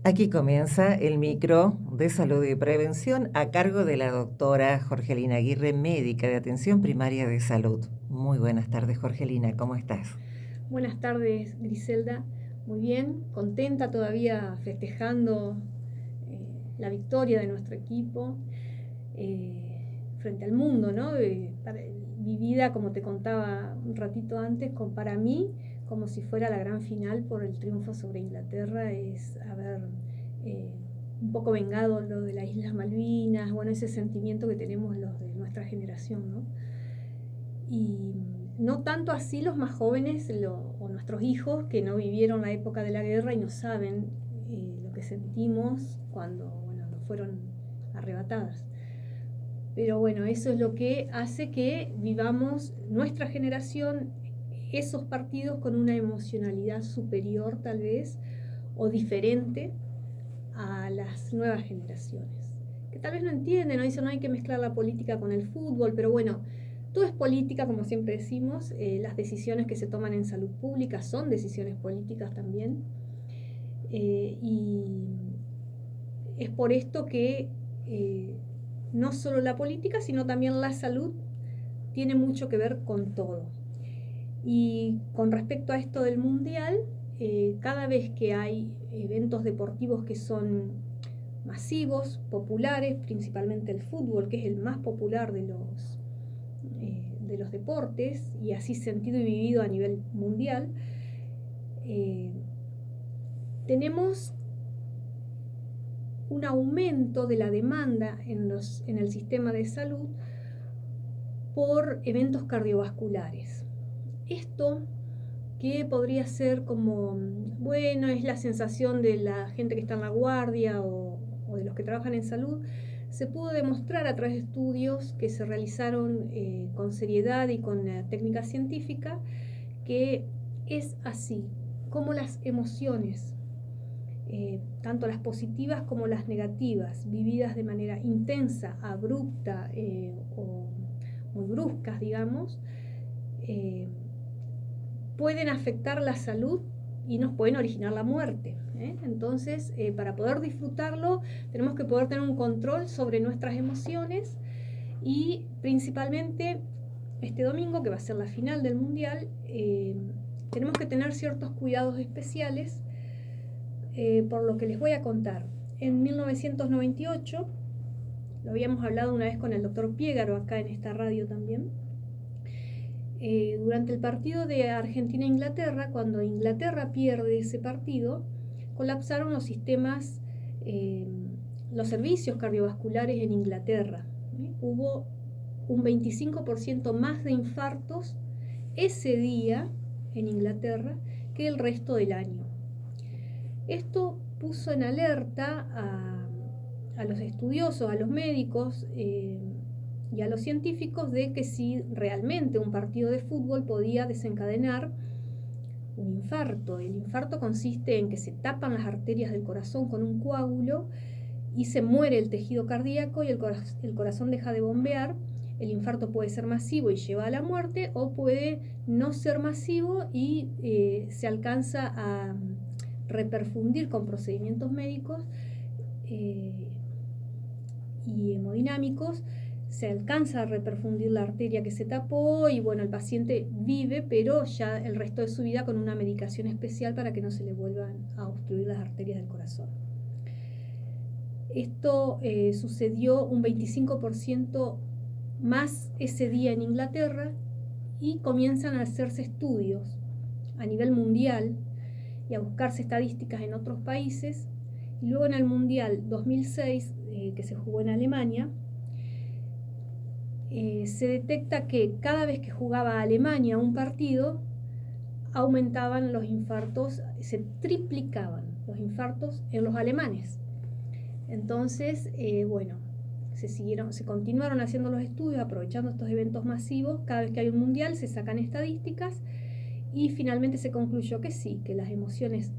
Aquí comienza el micro de salud y prevención a cargo de la doctora Jorgelina Aguirre, médica de atención primaria de salud. Muy buenas tardes, Jorgelina, ¿cómo estás? Buenas tardes, Griselda. Muy bien, contenta todavía festejando la victoria de nuestro equipo frente al mundo, ¿no? Vivida, como te contaba un ratito antes, para mí, como si fuera la gran final por el triunfo sobre Inglaterra, es haber un poco vengado lo de las Islas Malvinas, bueno, ese sentimiento que tenemos los de nuestra generación, ¿no? Y no tanto así los más jóvenes o nuestros hijos que no vivieron la época de la guerra y no saben lo que sentimos cuando nos fueron arrebatadas. Pero bueno, eso es lo que hace que vivamos nuestra generación esos partidos con una emocionalidad superior tal vez o diferente a las nuevas generaciones, que tal vez no entienden, no dicen no hay que mezclar la política con el fútbol, pero bueno, todo es política, como siempre decimos, las decisiones que se toman en salud pública son decisiones políticas también, y es por esto que no solo la política, sino también la salud tiene mucho que ver con todo. Y con respecto a esto del mundial, cada vez que hay eventos deportivos que son masivos, populares, principalmente el fútbol, que es el más popular de los deportes, y así sentido y vivido a nivel mundial, tenemos un aumento de la demanda en el sistema de salud por eventos cardiovasculares. Esto que podría ser como, bueno, es la sensación de la gente que está en la guardia o de los que trabajan en salud, se pudo demostrar a través de estudios que se realizaron con seriedad y con técnica científica que es así, como las emociones, tanto las positivas como las negativas, vividas de manera intensa, abrupta o muy bruscas, digamos, pueden afectar la salud y nos pueden originar la muerte. Entonces, para poder disfrutarlo, tenemos que poder tener un control sobre nuestras emociones y principalmente este domingo, que va a ser la final del Mundial, tenemos que tener ciertos cuidados especiales, por lo que les voy a contar. En 1998, lo habíamos hablado una vez con el doctor Piegaro acá en esta radio también, durante el partido de Argentina-Inglaterra, cuando Inglaterra pierde ese partido, colapsaron los sistemas, los servicios cardiovasculares en Inglaterra. Hubo un 25% más de infartos ese día en Inglaterra que el resto del año. Esto puso en alerta a los estudiosos, a los médicos, y a los científicos de que si realmente un partido de fútbol podía desencadenar un infarto. El infarto consiste en que se tapan las arterias del corazón con un coágulo y se muere el tejido cardíaco y el corazón deja de bombear. El infarto puede ser masivo y lleva a la muerte, o puede no ser masivo y se alcanza a reperfundir con procedimientos médicos y hemodinámicos, se alcanza a reperfundir la arteria que se tapó y bueno, el paciente vive, pero ya el resto de su vida con una medicación especial para que no se le vuelvan a obstruir las arterias del corazón. Esto sucedió un 25% más ese día en Inglaterra, y comienzan a hacerse estudios a nivel mundial y a buscarse estadísticas en otros países. Y luego en el Mundial 2006, que se jugó en Alemania, se detecta que cada vez que jugaba Alemania un partido, aumentaban los infartos, se triplicaban los infartos en los alemanes. Entonces, se continuaron haciendo los estudios, aprovechando estos eventos masivos. Cada vez que hay un mundial se sacan estadísticas y finalmente se concluyó que sí, que las emociones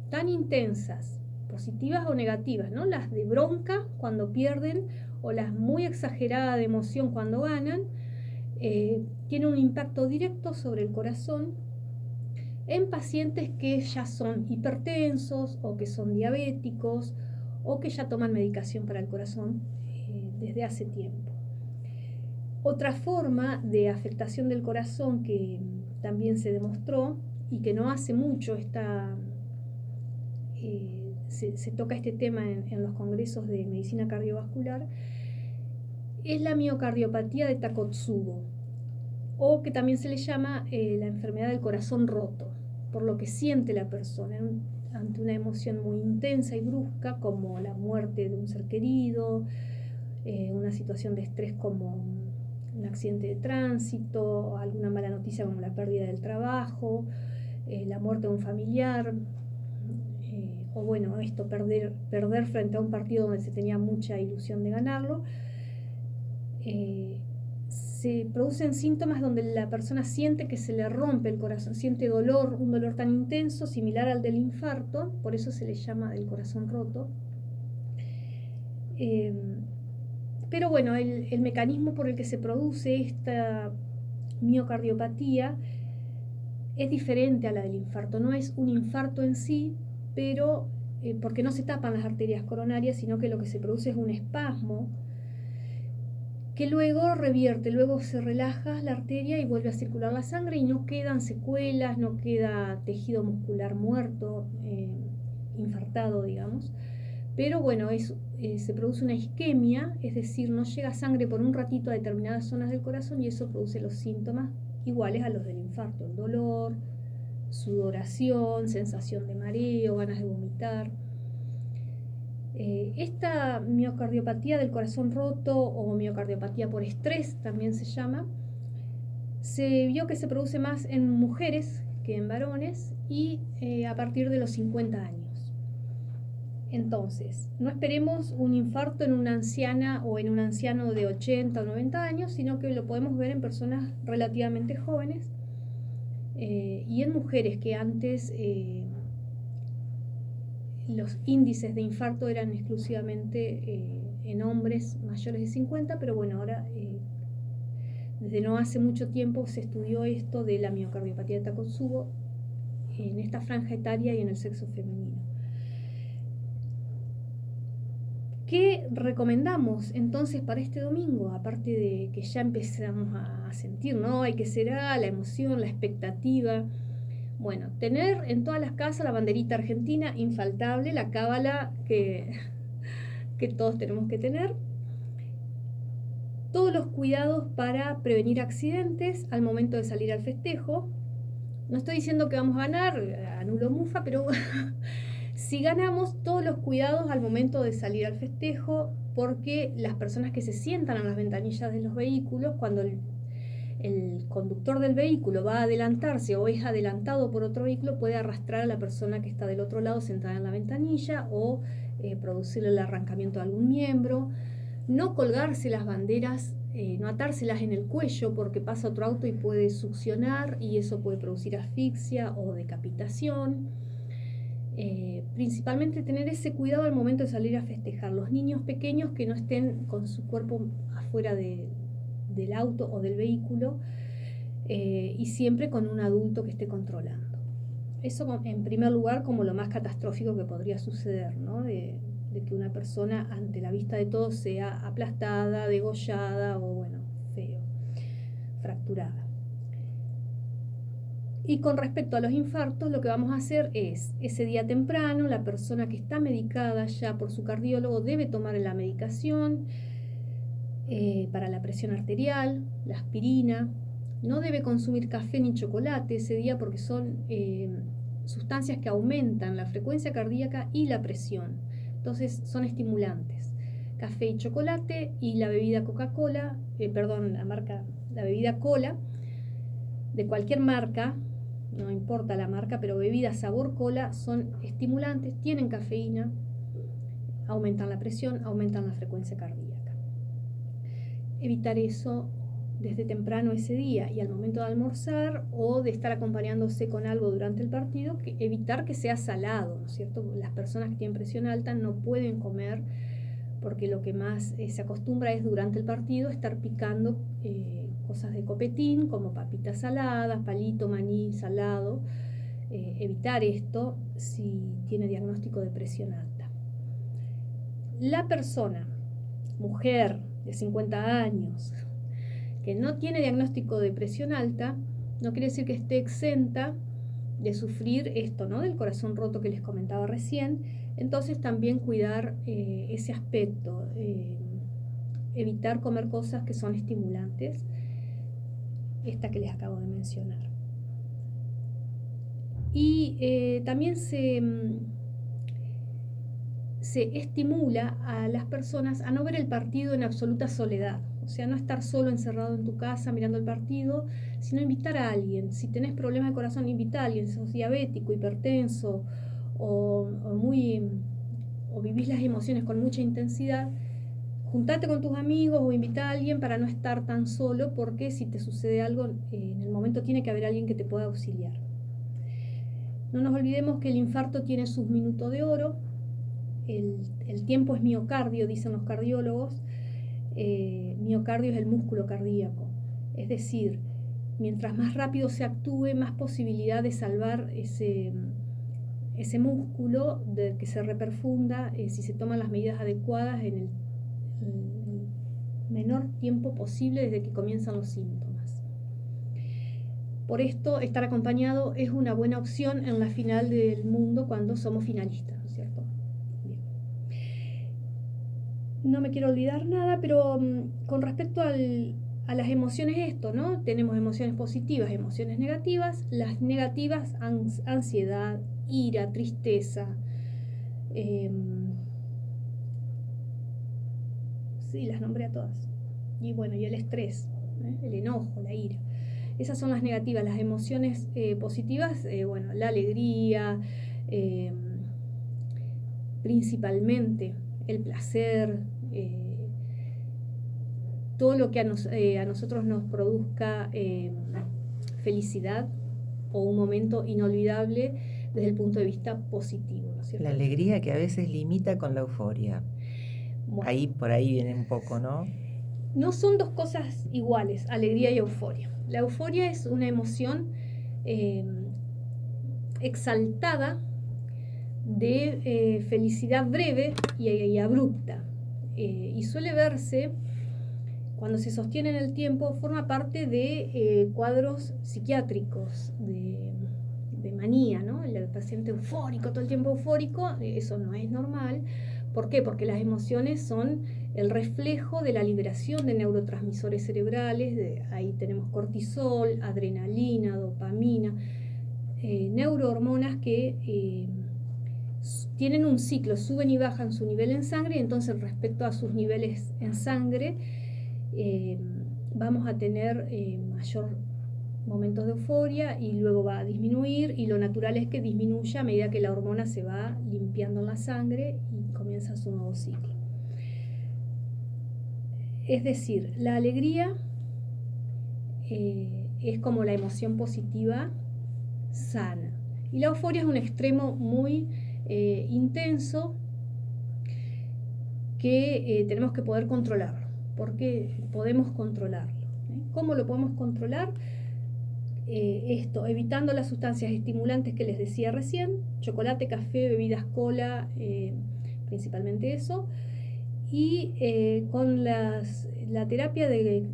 tan intensas, positivas o negativas, ¿no? Las de bronca cuando pierden o las muy exageradas de emoción cuando ganan, tienen un impacto directo sobre el corazón en pacientes que ya son hipertensos o que son diabéticos o que ya toman medicación para el corazón desde hace tiempo. Otra forma de afectación del corazón que también se demostró y que no hace mucho se toca este tema en los congresos de medicina cardiovascular es la miocardiopatía de Takotsubo, o que también se le llama la enfermedad del corazón roto, por lo que siente la persona ante una emoción muy intensa y brusca, como la muerte de un ser querido, una situación de estrés como un accidente de tránsito, alguna mala noticia como la pérdida del trabajo, la muerte de un familiar, o bueno, perder frente a un partido donde se tenía mucha ilusión de ganarlo. Se producen síntomas donde la persona siente que se le rompe el corazón, siente dolor, un dolor tan intenso, similar al del infarto, por eso se le llama del corazón roto. Pero bueno, el mecanismo por el que se produce esta miocardiopatía es diferente a la del infarto. No es un infarto en sí, pero porque no se tapan las arterias coronarias, sino que lo que se produce es un espasmo que luego revierte, luego se relaja la arteria y vuelve a circular la sangre y no quedan secuelas, no queda tejido muscular muerto, infartado, digamos. Pero bueno, se produce una isquemia, es decir, no llega sangre por un ratito a determinadas zonas del corazón y eso produce los síntomas iguales a los del infarto, el dolor, sudoración, sensación de mareo, ganas de vomitar. Esta miocardiopatía del corazón roto o miocardiopatía por estrés también se llama, se vio que se produce más en mujeres que en varones y a partir de los 50 años. Entonces, no esperemos un infarto en una anciana o en un anciano de 80 o 90 años, sino que lo podemos ver en personas relativamente jóvenes y en mujeres que antes los índices de infarto eran exclusivamente en hombres mayores de 50, pero bueno, ahora desde no hace mucho tiempo se estudió esto de la miocardiopatía de Takotsubo en esta franja etaria y en el sexo femenino. ¿Qué recomendamos entonces para este domingo? Aparte de que ya empezamos a sentir, ¿no? Hay que será la emoción, la expectativa. Bueno, tener en todas las casas la banderita argentina, infaltable, la cábala que todos tenemos que tener. Todos los cuidados para prevenir accidentes al momento de salir al festejo. No estoy diciendo que vamos a ganar, anulo mufa, pero si ganamos, todos los cuidados al momento de salir al festejo, porque las personas que se sientan en las ventanillas de los vehículos, cuando el conductor del vehículo va a adelantarse o es adelantado por otro vehículo, puede arrastrar a la persona que está del otro lado sentada en la ventanilla o producirle el arrancamiento de algún miembro. No colgarse las banderas, no atárselas en el cuello porque pasa otro auto y puede succionar y eso puede producir asfixia o decapitación. Principalmente tener ese cuidado al momento de salir a festejar. Los niños pequeños que no estén con su cuerpo afuera del auto o del vehículo y siempre con un adulto que esté controlando. Eso en primer lugar como lo más catastrófico que podría suceder, ¿no? De que una persona ante la vista de todos sea aplastada, degollada o bueno, feo, fracturada. Y con respecto a los infartos, lo que vamos a hacer es, ese día temprano, la persona que está medicada ya por su cardiólogo debe tomar la medicación para la presión arterial, la aspirina. No debe consumir café ni chocolate ese día porque son sustancias que aumentan la frecuencia cardíaca y la presión. Entonces son estimulantes. Café y chocolate y la bebida Coca-Cola, la bebida cola, de cualquier marca, no importa la marca, pero bebidas sabor cola son estimulantes, tienen cafeína, aumentan la presión, aumentan la frecuencia cardíaca. Evitar eso desde temprano ese día y al momento de almorzar o de estar acompañándose con algo durante el partido, evitar que sea salado, ¿no es cierto? Las personas que tienen presión alta no pueden comer porque lo que más se acostumbra es durante el partido estar picando cosas de copetín como papitas saladas, palito, maní salado evitar esto si tiene diagnóstico de presión alta. La persona, mujer de 50 años, que no tiene diagnóstico de presión alta, no quiere decir que esté exenta de sufrir esto, ¿no? Del corazón roto que les comentaba recién. Entonces también cuidar ese aspecto, evitar comer cosas que son estimulantes, esta que les acabo de mencionar. Y también se estimula a las personas a no ver el partido en absoluta soledad, o sea, no estar solo encerrado en tu casa mirando el partido, sino invitar a alguien. Si tenés problemas de corazón, invita a alguien. Si sos diabético, hipertenso o vivís las emociones con mucha intensidad, juntate con tus amigos o invita a alguien para no estar tan solo, porque si te sucede algo, en el momento tiene que haber alguien que te pueda auxiliar. No nos olvidemos que el infarto tiene sus minutos de oro. El tiempo es miocardio, dicen los cardiólogos. Miocardio es el músculo cardíaco. Es decir, mientras más rápido se actúe, más posibilidad de salvar ese músculo, de que se reperfunda, si se toman las medidas adecuadas en el menor tiempo posible desde que comienzan los síntomas. Por esto, estar acompañado es una buena opción en la final del mundo cuando somos finalistas, ¿no es cierto? Bien. No me quiero olvidar nada, pero con respecto a las emociones, esto, ¿no? Tenemos emociones positivas, emociones negativas. Las negativas, ansiedad, ira, tristeza, sí, las nombré a todas. Y bueno, y el estrés, el enojo, la ira. Esas son las negativas. Las emociones positivas, bueno, la alegría, principalmente el placer, todo lo que a nosotros nos produzca felicidad o un momento inolvidable desde el punto de vista positivo, ¿no es cierto? La alegría que a veces limita con la euforia. Bueno, por ahí viene un poco, ¿no? No son dos cosas iguales, alegría y euforia. La euforia es una emoción exaltada de felicidad breve y abrupta. Y suele verse, cuando se sostiene en el tiempo, forma parte de cuadros psiquiátricos, de manía, ¿no? El paciente eufórico, todo el tiempo eufórico, eso no es normal. ¿Por qué? Porque las emociones son el reflejo de la liberación de neurotransmisores cerebrales. Ahí tenemos cortisol, adrenalina, dopamina, neurohormonas que tienen un ciclo, suben y bajan su nivel en sangre, y entonces respecto a sus niveles en sangre vamos a tener mayor momentos de euforia y luego va a disminuir, y lo natural es que disminuya a medida que la hormona se va limpiando en la sangre y comienza su nuevo ciclo. Es decir, la alegría es como la emoción positiva sana, y la euforia es un extremo muy intenso que tenemos que poder controlarlo, porque podemos controlarlo. ¿Cómo lo podemos controlar? Esto, evitando las sustancias estimulantes que les decía recién, chocolate, café, bebidas cola, principalmente eso, y con la terapia de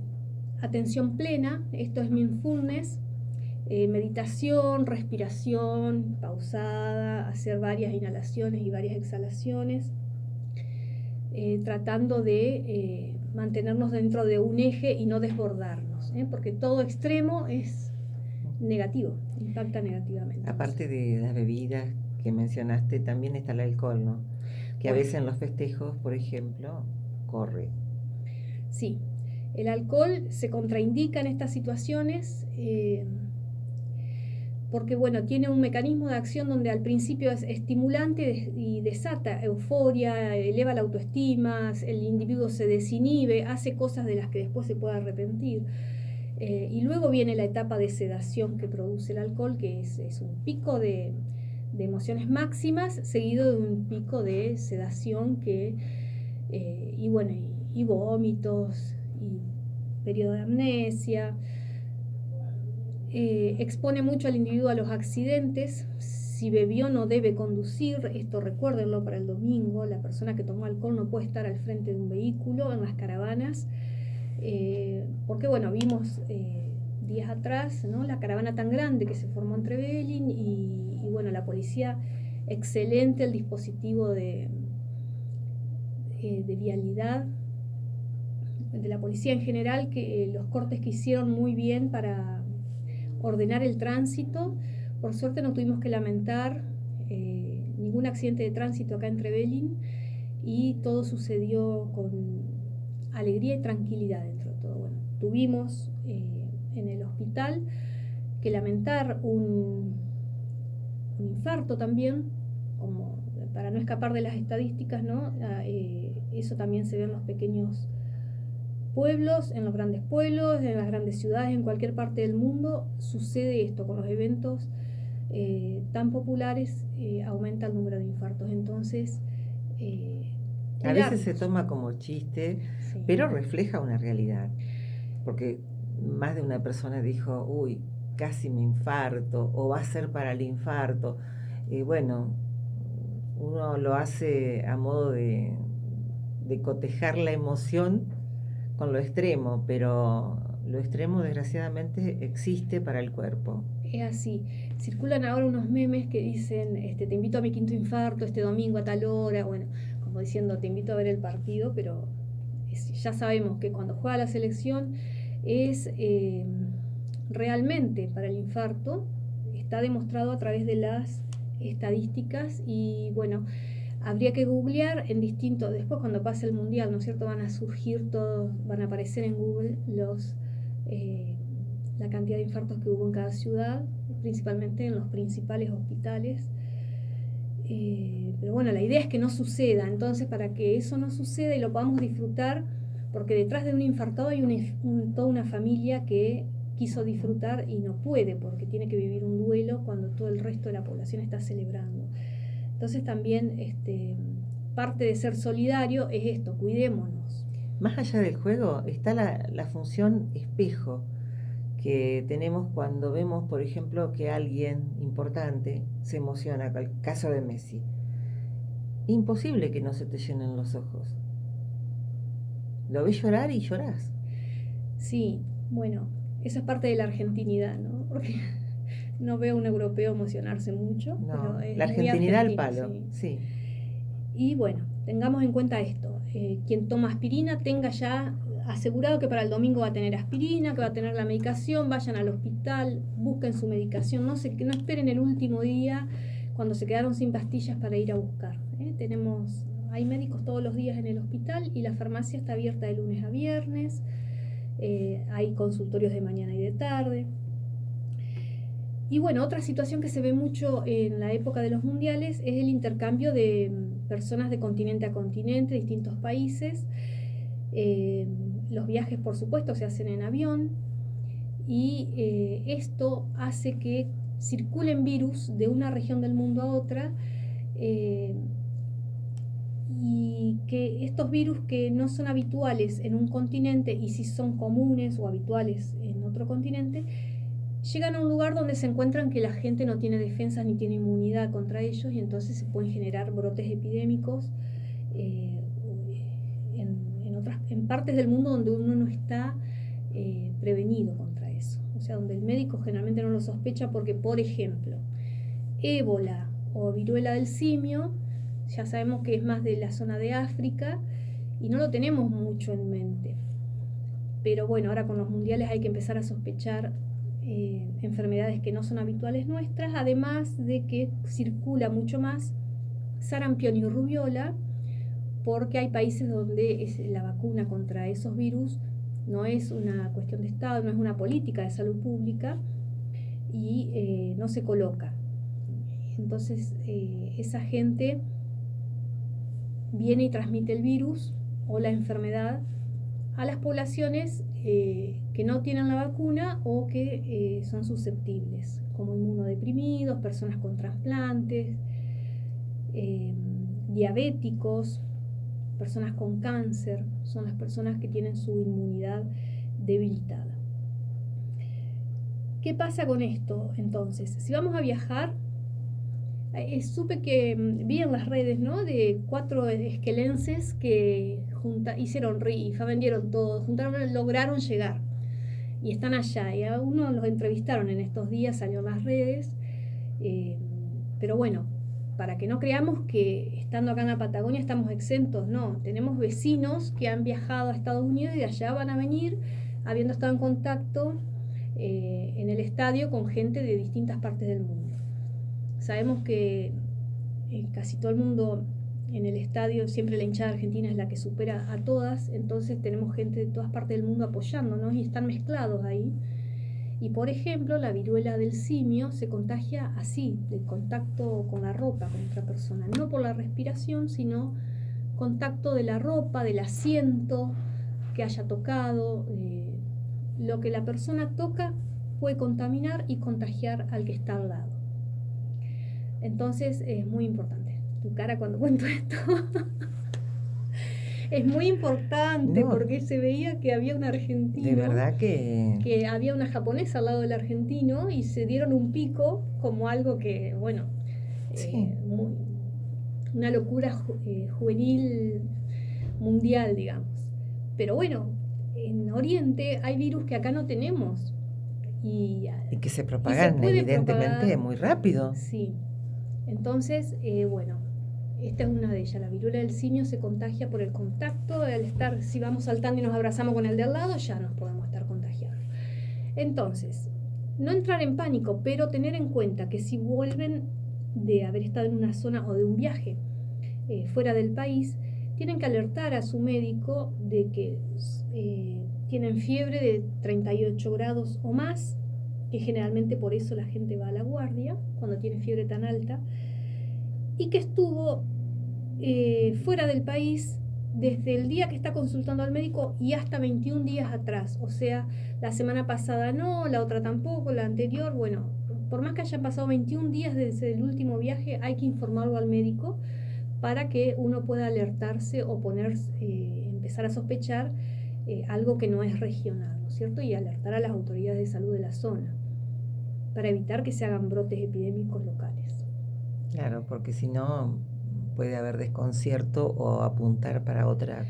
atención plena, esto es mindfulness, meditación, respiración pausada, hacer varias inhalaciones y varias exhalaciones, tratando de mantenernos dentro de un eje y no desbordarnos, porque todo extremo es negativo, impacta negativamente. Aparte de las bebidas que mencionaste, también está el alcohol, ¿no? Que a veces en los festejos, por ejemplo, corre. Sí, el alcohol se contraindica en estas situaciones porque, bueno, tiene un mecanismo de acción donde al principio es estimulante y desata euforia, eleva la autoestima, el individuo se desinhibe, hace cosas de las que después se puede arrepentir. Y luego viene la etapa de sedación que produce el alcohol, que es un pico de emociones máximas seguido de un pico de sedación y bueno, y vómitos y periodo de amnesia. expone mucho al individuo a los accidentes. Si bebió no debe conducir, esto recuérdenlo para el domingo. La persona que tomó alcohol no puede estar al frente de un vehículo en las caravanas, porque bueno, vimos días atrás, ¿no?, la caravana tan grande que se formó en Trevelin y bueno, la policía, excelente el dispositivo de vialidad de la policía en general, que los cortes que hicieron muy bien para ordenar el tránsito. Por suerte no tuvimos que lamentar ningún accidente de tránsito acá en Trevelin y todo sucedió con alegría y tranquilidad dentro de todo. Bueno, tuvimos en el hospital que lamentar un infarto también, como para no escapar de las estadísticas, ¿no? Eso también se ve en los pequeños pueblos, en los grandes pueblos, en las grandes ciudades, en cualquier parte del mundo sucede esto. Con los eventos tan populares aumenta el número de infartos. Entonces, a veces se toma como chiste, sí, pero refleja una realidad, porque más de una persona dijo, uy, casi me infarto, o va a ser para el infarto. Bueno, uno lo hace a modo de cotejar la emoción con lo extremo, pero lo extremo desgraciadamente existe para el cuerpo. Es así. Circulan ahora unos memes que dicen, te invito a mi quinto infarto este domingo a tal hora, bueno, como diciendo, te invito a ver el partido, pero ya sabemos que cuando juega la selección es realmente para el infarto. Está demostrado a través de las estadísticas y bueno, habría que googlear en distintos, después cuando pase el mundial, ¿no es cierto?, van a surgir todos, van a aparecer en Google la cantidad de infartos que hubo en cada ciudad, principalmente en los principales hospitales. Pero bueno, la idea es que no suceda. Entonces, para que eso no suceda y lo podamos disfrutar, porque detrás de un infartado hay toda una familia que quiso disfrutar y no puede, porque tiene que vivir un duelo cuando todo el resto de la población está celebrando. Entonces también parte de ser solidario es esto, cuidémonos. Más allá del juego está la función espejo que tenemos cuando vemos, por ejemplo, que alguien importante se emociona, el caso de Messi. Imposible que no se te llenen los ojos. Lo ves llorar y llorás. Sí, bueno, eso es parte de la argentinidad, ¿no? Porque no veo a un europeo emocionarse mucho. No, pero es la argentinidad al palo, sí. Sí. Y bueno, tengamos en cuenta esto. Quien toma aspirina tenga ya asegurado que para el domingo va a tener aspirina, que va a tener la medicación, vayan al hospital, busquen su medicación, no esperen el último día cuando se quedaron sin pastillas para ir a buscar. Hay médicos todos los días en el hospital y la farmacia está abierta de lunes a viernes, hay consultorios de mañana y de tarde. Y bueno, otra situación que se ve mucho en la época de los mundiales es el intercambio de personas de continente a continente, distintos países. Los viajes, por supuesto, se hacen en avión y esto hace que circulen virus de una región del mundo a otra y que estos virus que no son habituales en un continente y sí son comunes o habituales en otro continente, llegan a un lugar donde se encuentran que la gente no tiene defensas ni tiene inmunidad contra ellos y entonces se pueden generar brotes epidémicos en partes del mundo donde uno no está prevenido contra eso. O sea, donde el médico generalmente no lo sospecha porque, por ejemplo, ébola o viruela del simio, ya sabemos que es más de la zona de África y no lo tenemos mucho en mente. Pero bueno, ahora con los mundiales hay que empezar a sospechar enfermedades que no son habituales nuestras, además de que circula mucho más sarampión y rubiola, porque hay países donde la vacuna contra esos virus no es una cuestión de Estado, no es una política de salud pública y no se coloca. Entonces esa gente viene y transmite el virus o la enfermedad a las poblaciones que no tienen la vacuna o que son susceptibles, como inmunodeprimidos, personas con trasplantes, diabéticos, personas con cáncer, son las personas que tienen su inmunidad debilitada. ¿Qué pasa con esto entonces? Si vamos a viajar, supe que vi en las redes, ¿no? De 4 esquelenses que hicieron rifa, vendieron todo, lograron llegar y están allá. Y a uno los entrevistaron en estos días, salió en las redes. Pero bueno, para que no creamos que estando acá en la Patagonia estamos exentos, no. Tenemos vecinos que han viajado a Estados Unidos y de allá van a venir, habiendo estado en contacto en el estadio con gente de distintas partes del mundo. Sabemos que casi todo el mundo en el estadio, siempre la hinchada argentina es la que supera a todas, entonces tenemos gente de todas partes del mundo apoyándonos y están mezclados ahí. Y por ejemplo, la viruela del simio se contagia así, de contacto con la ropa con otra persona, no por la respiración, sino contacto de la ropa, del asiento que haya tocado. Lo que la persona toca puede contaminar y contagiar al que está al lado. Entonces es muy importante. Tu cara cuando cuento esto es muy importante, no, porque se veía que había un argentino. De verdad que había una japonesa al lado del argentino y se dieron un pico como algo que, bueno, sí, una locura juvenil mundial, digamos. Pero bueno, en Oriente hay virus que acá no tenemos. Y que se propagan evidentemente muy rápido. Sí. Entonces, bueno, esta es una de ellas. La viruela del simio se contagia por el contacto. Al estar, si vamos saltando y nos abrazamos con el de al lado, ya nos podemos estar contagiados. Entonces, no entrar en pánico, pero tener en cuenta que si vuelven de haber estado en una zona o de un viaje fuera del país, tienen que alertar a su médico de que tienen fiebre de 38 grados o más, que generalmente por eso la gente va a la guardia cuando tiene fiebre tan alta, y que estuvo fuera del país desde el día que está consultando al médico y hasta 21 días atrás. O sea, la semana pasada no, la otra tampoco, la anterior. Bueno, por más que hayan pasado 21 días desde el último viaje, hay que informarlo al médico para que uno pueda alertarse o empezar a sospechar algo que no es regional, ¿no es cierto? Y alertar a las autoridades de salud de la zona para evitar que se hagan brotes epidémicos locales. Claro, porque si no puede haber desconcierto o apuntar para otra.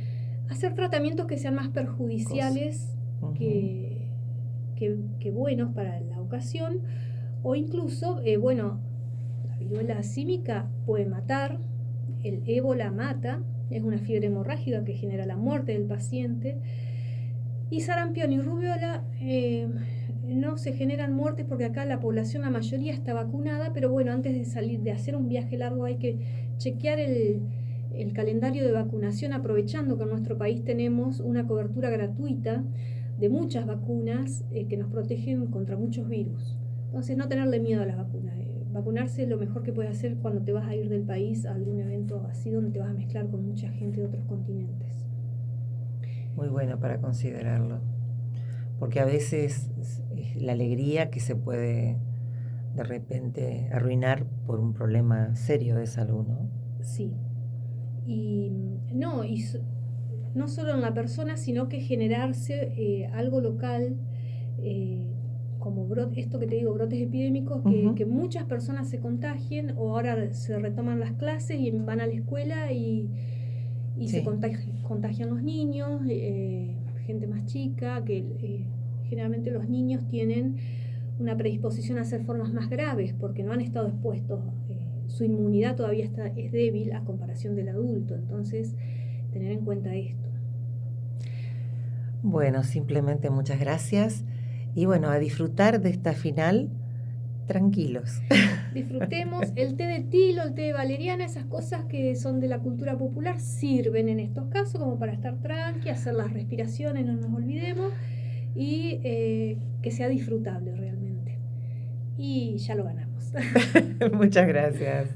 Hacer tratamientos que sean más perjudiciales que buenos para la ocasión, o incluso, bueno, la viruela símica puede matar, el ébola mata, es una fiebre hemorrágica que genera la muerte del paciente, y sarampión y rubiola no se generan muertes porque acá la población, la mayoría está vacunada, pero bueno, antes de salir, de hacer un viaje largo hay que chequear el calendario de vacunación, aprovechando que en nuestro país tenemos una cobertura gratuita de muchas vacunas que nos protegen contra muchos virus. Entonces no tenerle miedo a las vacunas, vacunarse es lo mejor que puedes hacer cuando te vas a ir del país a algún evento así donde te vas a mezclar con mucha gente de otros continentes. Muy bueno para considerarlo, porque a veces la alegría que se puede de repente arruinar por un problema serio de salud, ¿no? Sí, y no solo en la persona, sino que generarse algo local, como esto que te digo, brotes epidémicos, que muchas personas se contagien, o ahora se retoman las clases y van a la escuela y sí, se contagian los niños, gente más chica, que generalmente los niños tienen una predisposición a hacer formas más graves porque no han estado expuestos, su inmunidad todavía es débil a comparación del adulto, entonces tener en cuenta esto. Bueno, simplemente muchas gracias y bueno, a disfrutar de esta final tranquilos. Disfrutemos el té de tilo, el té de valeriana, esas cosas que son de la cultura popular sirven en estos casos como para estar tranqui, hacer las respiraciones, no nos olvidemos, y que sea disfrutable realmente. Y ya lo ganamos. Muchas gracias.